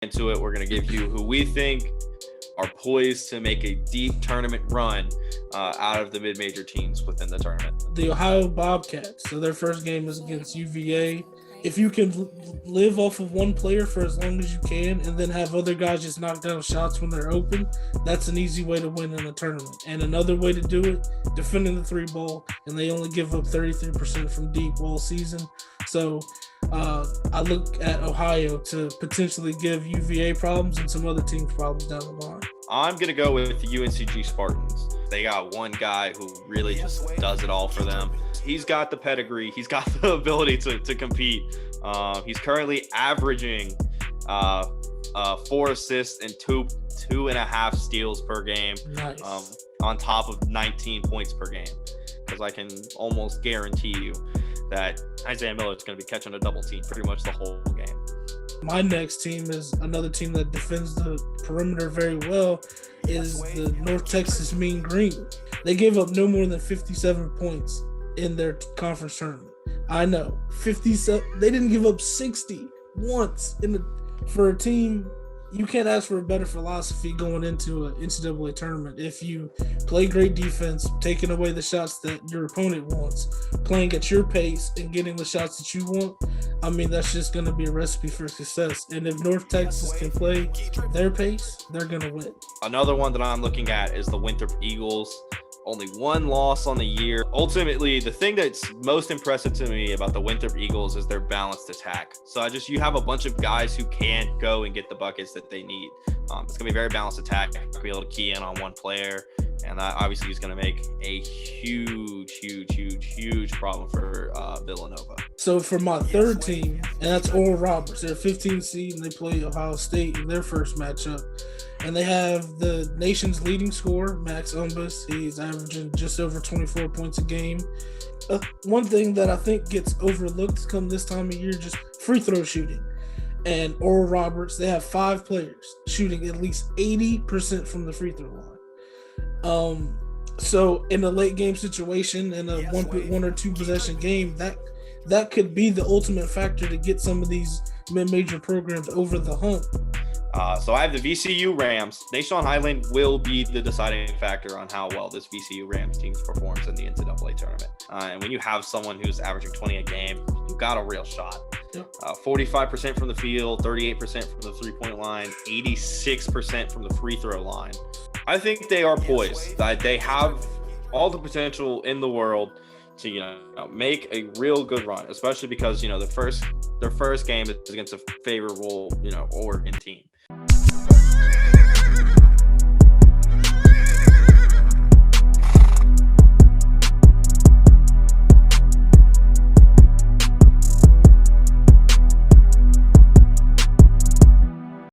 into it. We're going to give you who we think are poised to make a deep tournament run out of the mid-major teams within the tournament. The Ohio Bobcats. So their first game is against UVA. If you can live off of one player for as long as you can and then have other guys just knock down shots when they're open, that's an easy way to win in a tournament. And another way to do it, defending the three ball, and they only give up 33% from deep all season. So I look at Ohio to potentially give UVA problems and some other teams problems down the line. I'm going to go with the UNCG Spartans. They got one guy who really just does it all for them. He's got the pedigree. He's got the ability to compete. He's currently averaging 4 assists and 2.5 steals per game. Nice. On top of 19 points per game. Because I can almost guarantee you that Isaiah Miller is going to be catching a double team pretty much the whole game. My next team is another team that defends the perimeter very well, is the North Texas Mean Green. They gave up no more than 57 points in their conference tournament. I know, 57. They didn't give up 60 once for a team. You can't ask for a better philosophy going into an NCAA tournament. If you play great defense, taking away the shots that your opponent wants, playing at your pace and getting the shots that you want, I mean, that's just going to be a recipe for success. And if North Texas can play their pace, they're going to win. Another one that I'm looking at is the Winthrop Eagles. Only one loss on the year. Ultimately, the thing that's most impressive to me about the Winthrop Eagles is their balanced attack. So you have a bunch of guys who can go and get the buckets that they need. It's going to be a very balanced attack. You're going to be able to key in on one player. And that obviously is going to make a huge problem for Villanova. So for my third team, and that's Oral Roberts. They're a 15 seed, and they play Ohio State in their first matchup. And they have the nation's leading scorer, Max Umbus. He's averaging just over 24 points a game. One thing that I think gets overlooked come this time of year, just free throw shooting. And Oral Roberts, they have 5 players shooting at least 80% from the free throw line. So in a late game situation, in a one or two possession game, that could be the ultimate factor to get some of these mid-major programs over the hump. So I have the VCU Rams. Nation Highland will be the deciding factor on how well this VCU Rams team performs in the NCAA tournament. And when you have someone who's averaging 20 a game, you got a real shot. Yep. 45% from the field, 38% from the three-point line, 86% from the free throw line. I think they are poised. They have all the potential in the world to make a real good run, especially because their first game is against a favorable Oregon team.